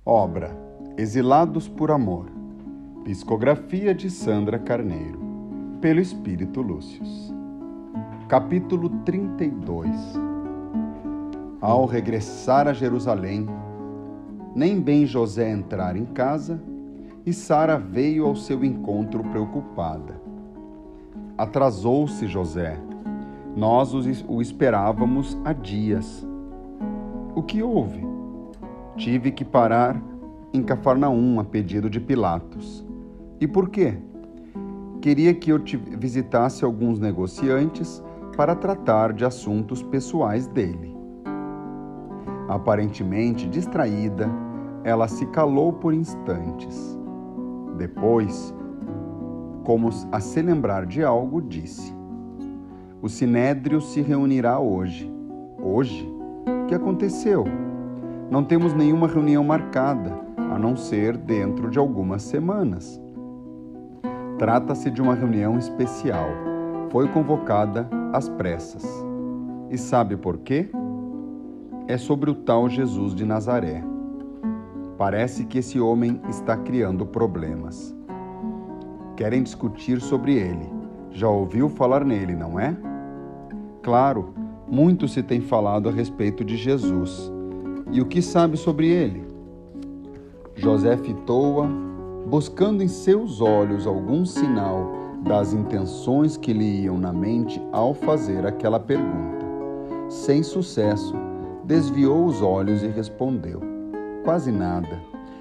Obra Exilados por Amor. Psicografia de Sandra Carneiro, pelo Espírito Lúcius. Capítulo 32. Ao regressar a Jerusalém, nem bem José entrar em casa, e Sara veio ao seu encontro preocupada. Atrasou-se José. Nós o esperávamos há dias. O que houve? Tive que parar em Cafarnaum a pedido de Pilatos. E por quê? Queria que eu te visitasse alguns negociantes para tratar de assuntos pessoais dele. Aparentemente distraída, ela se calou por instantes. Depois, como a se lembrar de algo, disse: "O Sinédrio se reunirá hoje." Hoje? O que aconteceu? Não temos nenhuma reunião marcada, a não ser dentro de algumas semanas. Trata-se de uma reunião especial. Foi convocada às pressas. E sabe por quê? É sobre o tal Jesus de Nazaré. Parece que esse homem está criando problemas. Querem discutir sobre ele. Já ouviu falar nele, não é? Claro, muito se tem falado a respeito de Jesus. E o que sabe sobre ele? José fitou-a, buscando em seus olhos algum sinal das intenções que lhe iam na mente ao fazer aquela pergunta. Sem sucesso, desviou os olhos e respondeu: "Quase nada,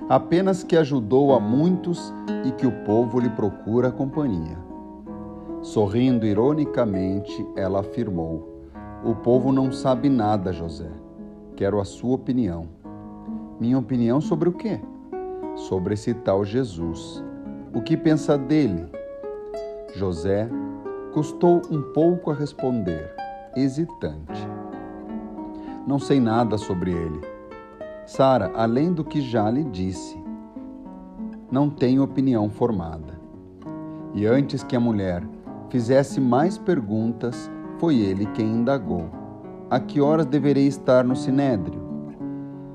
apenas que ajudou a muitos e que o povo lhe procura companhia." Sorrindo ironicamente, ela afirmou: "O povo não sabe nada, José. Quero a sua opinião." "Minha opinião sobre o quê?" "Sobre esse tal Jesus. O que pensa dele?" José custou um pouco a responder, hesitante. "Não sei nada sobre ele, Sara, além do que já lhe disse. Não tenho opinião formada." E antes que a mulher fizesse mais perguntas, foi ele quem indagou: "A que horas deverei estar no Sinédrio?"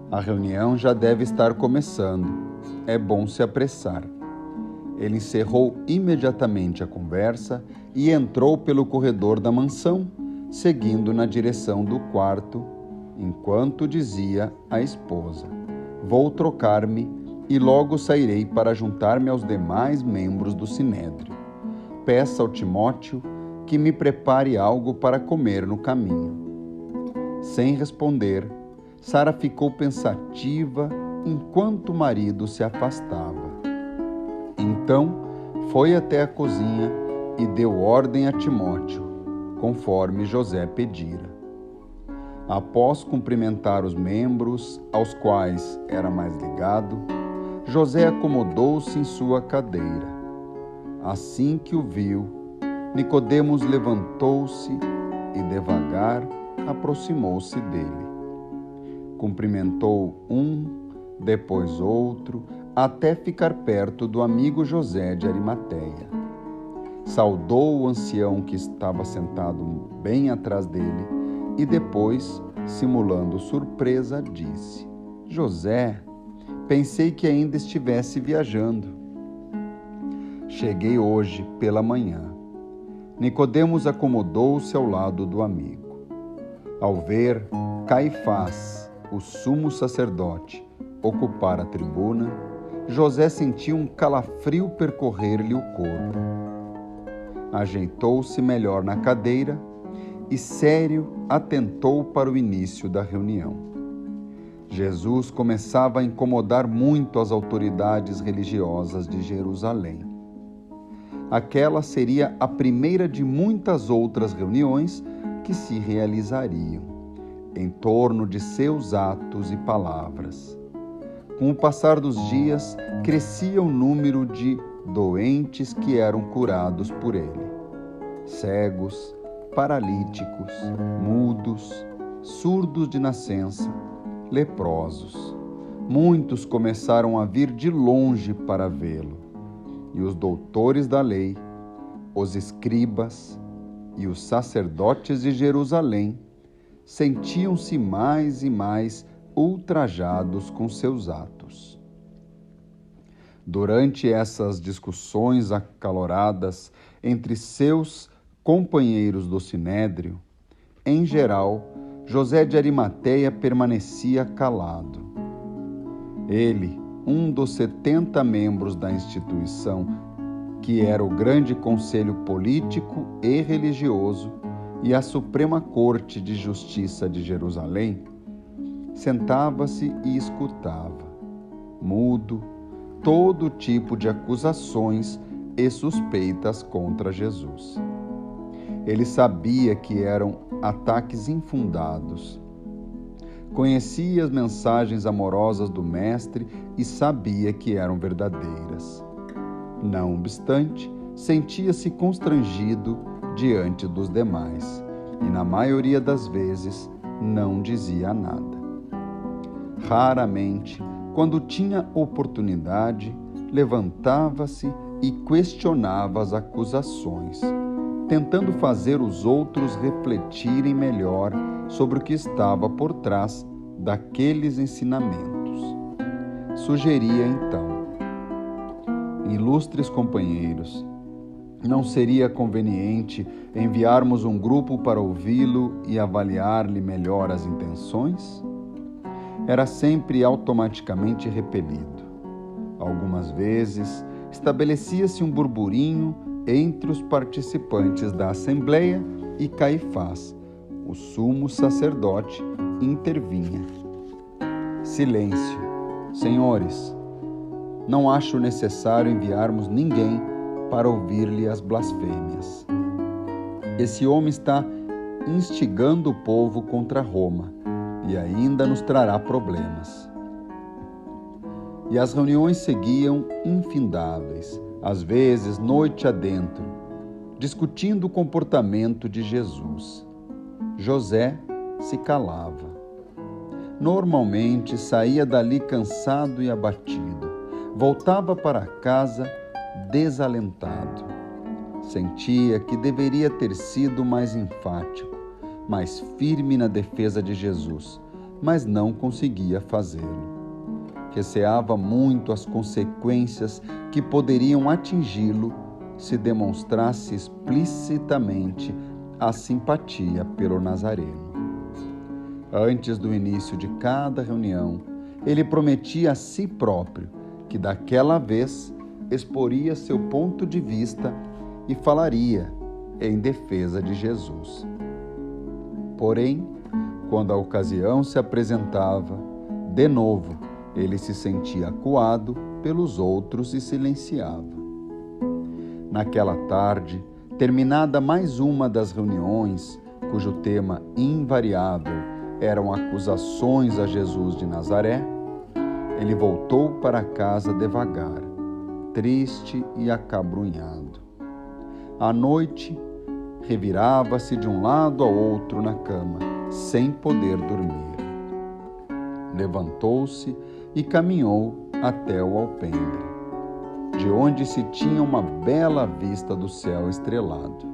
"A reunião já deve estar começando. É bom se apressar." Ele encerrou imediatamente a conversa e entrou pelo corredor da mansão, seguindo na direção do quarto, enquanto dizia à esposa: "Vou trocar-me e logo sairei para juntar-me aos demais membros do Sinédrio. Peça ao Timóteo que me prepare algo para comer no caminho." Sem responder, Sara ficou pensativa enquanto o marido se afastava. Então, foi até a cozinha e deu ordem a Timóteo, conforme José pedira. Após cumprimentar os membros aos quais era mais ligado, José acomodou-se em sua cadeira. Assim que o viu, Nicodemos levantou-se e devagar aproximou-se dele. Cumprimentou um, depois outro, até ficar perto do amigo José de Arimateia. Saudou o ancião que estava sentado bem atrás dele e depois, simulando surpresa, disse: "José, pensei que ainda estivesse viajando." "Cheguei hoje pela manhã." Nicodemos acomodou-se ao lado do amigo. Ao ver Caifás, o sumo sacerdote, ocupar a tribuna, José sentiu um calafrio percorrer-lhe o corpo. Ajeitou-se melhor na cadeira e, sério, atentou para o início da reunião. Jesus começava a incomodar muito as autoridades religiosas de Jerusalém. Aquela seria a primeira de muitas outras reuniões que se realizariam em torno de seus atos e palavras. Com o passar dos dias, crescia o número de doentes que eram curados por ele. Cegos, paralíticos, mudos, surdos de nascença, leprosos. Muitos começaram a vir de longe para vê-lo, e os doutores da lei, os escribas e os sacerdotes de Jerusalém sentiam-se mais e mais ultrajados com seus atos. Durante essas discussões acaloradas entre seus companheiros do Sinédrio, em geral, José de Arimateia permanecia calado. Ele, um dos 70 membros da instituição, que era o grande conselho político e religioso e a Suprema Corte de Justiça de Jerusalém, sentava-se e escutava, mudo, todo tipo de acusações e suspeitas contra Jesus. Ele sabia que eram ataques infundados. Conhecia as mensagens amorosas do Mestre e sabia que eram verdadeiras. Não obstante, sentia-se constrangido diante dos demais e, na maioria das vezes, não dizia nada. Raramente, quando tinha oportunidade, levantava-se e questionava as acusações, tentando fazer os outros refletirem melhor sobre o que estava por trás daqueles ensinamentos. Sugeria então: ilustres companheiros, não seria conveniente enviarmos um grupo para ouvi-lo e avaliar-lhe melhor as intenções? Era sempre automaticamente repelido. Algumas vezes, estabelecia-se um burburinho entre os participantes da Assembleia e Caifás, o sumo sacerdote, intervinha. Silêncio. Senhores, não acho necessário enviarmos ninguém para ouvir-lhe as blasfêmias. Esse homem está instigando o povo contra Roma e ainda nos trará problemas. E as reuniões seguiam infindáveis, às vezes noite adentro, discutindo o comportamento de Jesus. José se calava. Normalmente saía dali cansado e abatido. Voltava para casa desalentado. Sentia que deveria ter sido mais enfático, mais firme na defesa de Jesus, mas não conseguia fazê-lo. Receava muito as consequências que poderiam atingi-lo se demonstrasse explicitamente a simpatia pelo Nazareno. Antes do início de cada reunião, ele prometia a si próprio que daquela vez exporia seu ponto de vista e falaria em defesa de Jesus. Porém, quando a ocasião se apresentava, de novo, ele se sentia acuado pelos outros e silenciava. Naquela tarde, terminada mais uma das reuniões, cujo tema invariável eram acusações a Jesus de Nazaré, ele voltou para casa devagar, triste e acabrunhado. À noite, revirava-se de um lado ao outro na cama, sem poder dormir. Levantou-se e caminhou até o alpendre, de onde se tinha uma bela vista do céu estrelado.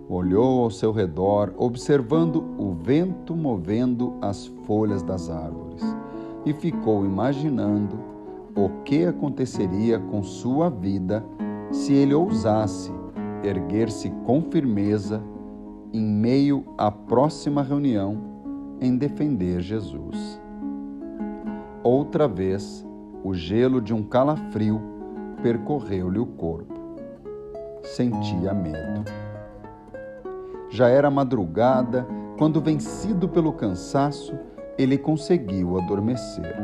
Olhou ao seu redor, observando o vento movendo as folhas das árvores, e ficou imaginando o que aconteceria com sua vida se ele ousasse erguer-se com firmeza em meio à próxima reunião em defender Jesus. Outra vez, o gelo de um calafrio percorreu-lhe o corpo. Sentia medo. Já era madrugada quando, vencido pelo cansaço, ele conseguiu adormecer.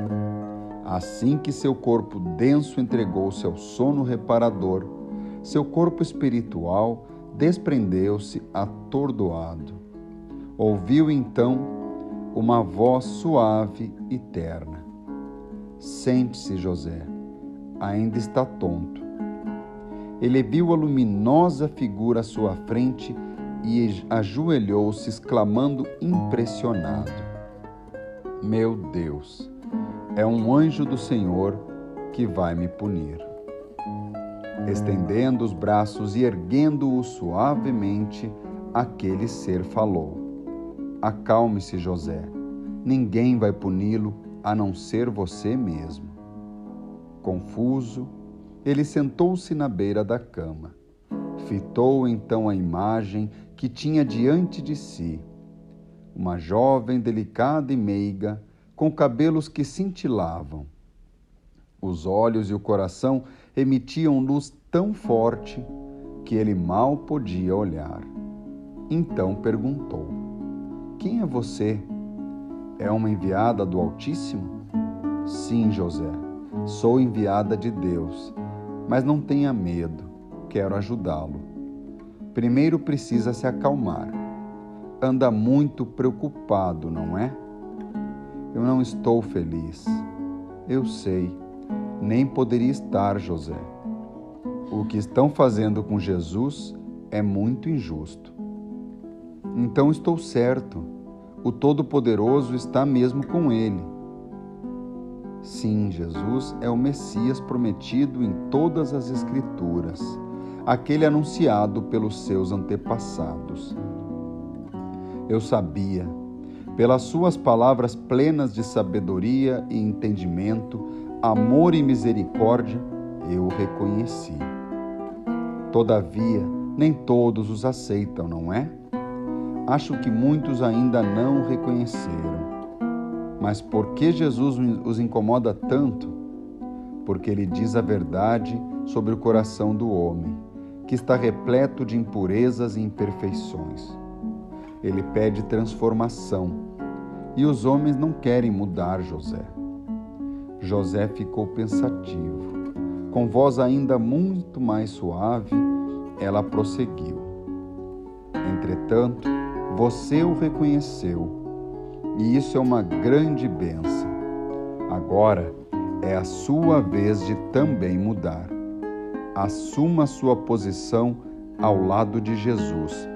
Assim que seu corpo denso entregou-se ao sono reparador, seu corpo espiritual desprendeu-se atordoado. Ouviu então uma voz suave e terna: Sente-se, José, ainda está tonto. Ele viu a luminosa figura à sua frente e ajoelhou-se, exclamando impressionado: Meu Deus, é um anjo do Senhor que vai me punir. Estendendo os braços e erguendo-o suavemente, aquele ser falou: Acalme-se, José, ninguém vai puni-lo a não ser você mesmo. Confuso, ele sentou-se na beira da cama. Fitou então a imagem que tinha diante de si. Uma jovem delicada e meiga, com cabelos que cintilavam. Os olhos e o coração emitiam luz tão forte que ele mal podia olhar. Então perguntou: quem é você? É uma enviada do Altíssimo? Sim, José, sou enviada de Deus, mas não tenha medo, quero ajudá-lo. Primeiro precisa se acalmar. Anda muito preocupado, não é? Eu não estou feliz. Eu sei, nem poderia estar, José. O que estão fazendo com Jesus é muito injusto. Então estou certo, o Todo-Poderoso está mesmo com ele. Sim, Jesus é o Messias prometido em todas as Escrituras, aquele anunciado pelos seus antepassados. Eu sabia, pelas suas palavras plenas de sabedoria e entendimento, amor e misericórdia, eu o reconheci. Todavia, nem todos os aceitam, não é? Acho que muitos ainda não o reconheceram. Mas por que Jesus os incomoda tanto? Porque ele diz a verdade sobre o coração do homem, que está repleto de impurezas e imperfeições. Ele pede transformação, e os homens não querem mudar José. José ficou pensativo. Com voz ainda muito mais suave, ela prosseguiu. Entretanto, você o reconheceu, e isso é uma grande bênção. Agora é a sua vez de também mudar. Assuma sua posição ao lado de Jesus.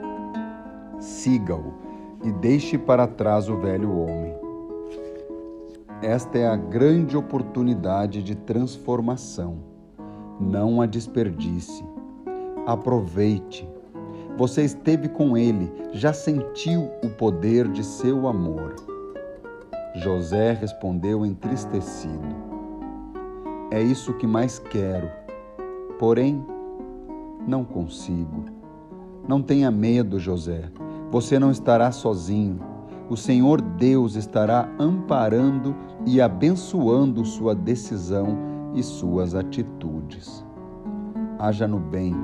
Siga-o e deixe para trás o velho homem. Esta é a grande oportunidade de transformação. Não a desperdice. Aproveite. Você esteve com ele, já sentiu o poder de seu amor. José respondeu entristecido: é isso que mais quero, porém não consigo. Não tenha medo, José, você não estará sozinho. O Senhor Deus estará amparando e abençoando sua decisão e suas atitudes. Haja no bem,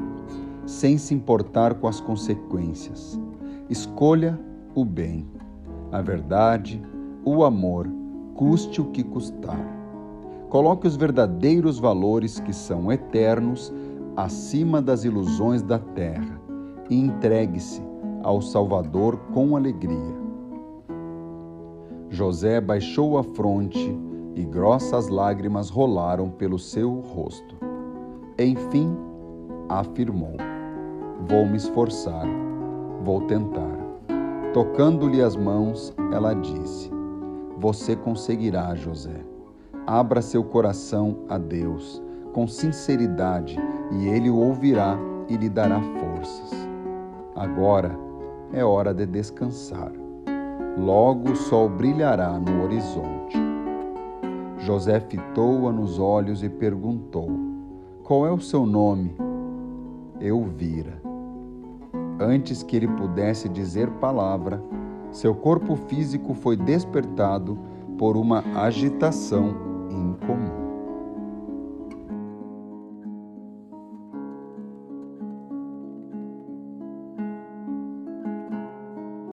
sem se importar com as consequências. Escolha o bem, a verdade, o amor, custe o que custar. Coloque os verdadeiros valores que são eternos acima das ilusões da terra e entregue-se ao Salvador com alegria. José baixou a fronte e grossas lágrimas rolaram pelo seu rosto. Enfim, afirmou: vou me esforçar, vou tentar. Tocando-lhe as mãos, ela disse: você conseguirá, José. Abra seu coração a Deus com sinceridade e Ele o ouvirá e lhe dará forças. Agora é hora de descansar. Logo o sol brilhará no horizonte. José fitou-a nos olhos e perguntou: qual é o seu nome? Elvira. Antes que ele pudesse dizer palavra, seu corpo físico foi despertado por uma agitação incomum.